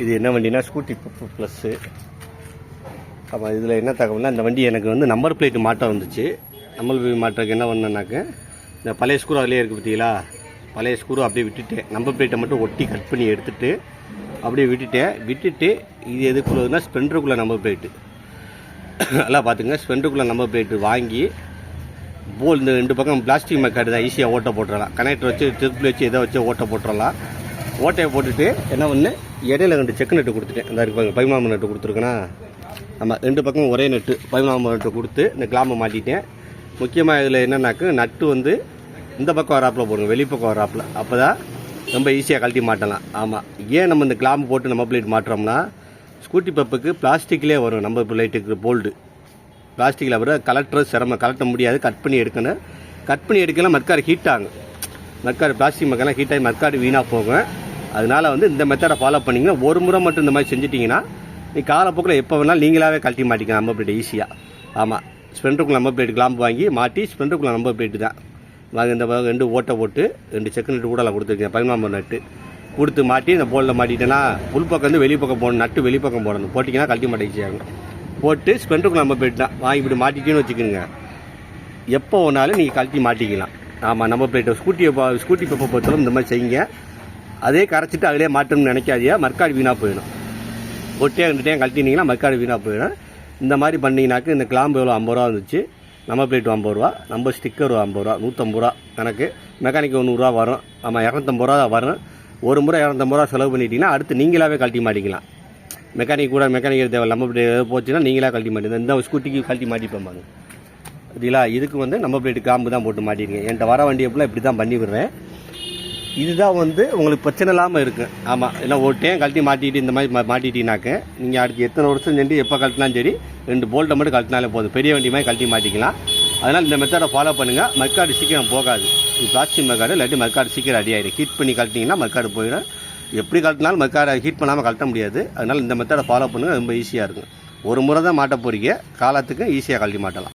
இது என்ன வண்டினா scooty plus. அப்போ இதில் என்ன தகவல்னா, இந்த வண்டி எனக்கு வந்து நம்பர் பிளேட்டு மாட்டம் வந்துச்சு. நம்பர் பிளேட் மாட்டுறதுக்கு என்ன பண்ணேன்னாக்க, இந்த பழைய ஸ்க்ரூ அதிலே இருக்குது பார்த்தீங்களா, பழைய ஸ்க்ரூ அப்படியே விட்டுட்டேன். நம்பர் பிளேட்டை மட்டும் ஒட்டி கட் பண்ணி எடுத்துகிட்டு அப்படியே விட்டுட்டு இது எதுக்குள்ளதுன்னா ஸ்பெண்டருக்குள்ளே நம்பர் பிளேட்டு நல்லா பார்த்துங்க. ஸ்பெண்டருக்குள்ளே நம்பர் பிளேட்டு வாங்கி இந்த 2 பக்கம் பிளாஸ்டிக் மெக்காடு தான், ஈஸியாக ஓட்டை போட்டுடலாம். கனெக்டர் வச்சு திருப்பி வச்சு எதை வச்சு ஓட்டை போட்டுடலாம். ஓட்டையை போட்டுட்டு என்ன பண்ணு, இடையில 2 செக்கு நட்டு கொடுத்துட்டேன். இந்த இருப்பாங்க 14 நட்டு கொடுத்துருக்கேன்னா, நம்ம 2 பக்கம் ஒரே நட்டு 14 நட்டு கொடுத்து இந்த கிளாம்பை மாட்டிட்டேன். முக்கியமாக இதில் என்னன்னாக்க, நட்டு வந்து இந்த பக்கம் வராப்பில் போடுங்க, வெளிப்பக்கம் வராப்பில். அப்போ தான் ரொம்ப ஈஸியாக கழட்டி மாட்டலாம். ஆமாம், ஏன் நம்ம இந்த கிளாம்பு போட்டு நம்ம பிளேட் மாட்டுறோம்னா, ஸ்கூட்டி பப்புக்கு பிளாஸ்டிக்லேயே வரும் நம்ம பிளேட்டுக்கு போல்டு. பிளாஸ்டிக்கில் வர கலட்டுறது சிரமம், கலட்ட முடியாது, கட் பண்ணி எடுக்கணும். கட் பண்ணி எடுக்கலாம் மட்காடு ஹீட் ஆகும். மட்காடு பிளாஸ்டிக் மக்கெல்லாம் ஹீட் ஆகி மட்காடு வீணாக போகும். அதனால் வந்து இந்த மெத்தடை ஃபாலோ பண்ணிங்கன்னா, ஒரு முறை மட்டும் இந்த மாதிரி செஞ்சிட்டிங்கன்னா நீ காலப்போக்கில் எப்போ வேணாலும் நீங்களாகவே கழட்டி மாட்டிக்கலாம் நம்பர் பிளேட் ஈஸியாக. ஆமாம், ஸ்பெண்டருக்குள்ள நம்பர் பிளேட் கிளாம்பு வாங்கி மாட்டி ஸ்பெண்டருக்குள்ள நம்பர் பிளேட்டு தான் வாங்க. இந்த 2 ஓட்டை போட்டு 2 செக்கு நட்டு கூட கொடுத்துருக்கேன். 14 நட்டு கொடுத்து மாட்டி இந்த போலில் மாட்டிட்டேன்னா, உள் பக்கம் வந்து வெளிப்பக்கம் போடணும், நட்டு வெளிப்பக்கம் போடணும். போட்டிங்கன்னா கழட்டி மாட்ட ஈஸியாகும். போட்டு ஸ்பெண்டருக்குள்ள நம்பர் பிளேட் தான் வாங்கி இப்படி மாட்டிக்கின்னு வச்சுக்கோங்க. எப்போ ஒன்றாலும் நீங்கள் கழட்டி மாட்டிக்கலாம். ஆமாம், நம்பர் பிளேட்டை ஸ்கூட்டி பப்பை பொறுத்தவரை இந்த மாதிரி செய்யுங்க. அதே கரைச்சிட்டு அதிலே மாட்டணும்னு நினைக்காதியா, மர்க்காடு வீணாக போயிடும். ஒட்டியாக 2 டைம் கழட்டினீங்கன்னா மர்க்காடு வீணாக போயிடும். இந்த மாதிரி பண்ணிங்கனாக்கு இந்த கிளாம்பு எவ்வளோ 50 ரூபா வந்துச்சு. நம்பர் பிளேட் 50 ரூபா, நம்ம ஸ்டிக்கர் 50 ரூபா, 150 ரூபா கணக்கு. மெக்கானிக் 100 ரூபா வரும். ஆமாம், 250 ரூபா தான் வரும். ஒரு முறை 250 ரூபா செலவு பண்ணிட்டீங்கன்னா அடுத்து நீங்களாகவே கழட்டி மாட்டிக்கலாம். மெக்கானிக் தேவை நம்பர் பிளேட் போச்சுன்னா நீங்களாக கழட்டி மாட்டிங்க. இந்த ஸ்கூட்டிக்கு கழட்டி மாட்டிப்பேன் பாருங்க. சரிங்களா, இதுக்கு வந்து நம்பர் பிளேட் கிளாம்பு தான் போட்டு மாட்டிருக்கேன். என்கிட்ட வர வண்டியை ஃபுல்லாக இப்படி தான் பண்ணி விடுறேன். இதுதான் வந்து உங்களுக்கு பிரச்சனை இல்லாமல் இருக்குது. ஆமாம், இல்லை ஒரு டைம் கழட்டி மாட்டிட்டு இந்த மாதிரி மாட்டிட்டீங்கன்னாக்க, நீங்கள் அடுத்து எத்தனை வருஷம் செஞ்சு எப்போ கழட்டினாலும் சரி 2 போல்ட்டை மட்டும் கழட்டினாலே போதும். பெரிய வண்டி மாதிரி கழட்டி மாட்டிக்கலாம். அதனால் இந்த மெத்தடை ஃபாலோ பண்ணுங்கள். மர்க்காடு சீக்கிரம் போகாது. இது பிளாஸ்டிக் மர்க்காடு, இல்லாட்டி மர்க்காடு சீக்கிரம் அடி ஆகிடும். ஹீட் பண்ணி கழட்டிங்கன்னா மர்க்காடு போயிடும். எப்படி கழட்டினாலும் மர்க்காடை ஹீட் பண்ணாமல் கழட்ட முடியாது. அதனால் இந்த மெத்தடை ஃபாலோ பண்ணுங்கள், ரொம்ப ஈஸியாக இருக்கும். ஒரு முறை தான் மாட்ட போகிறீங்க, காலத்துக்கு ஈஸியாக கழட்டி மாட்டலாம்.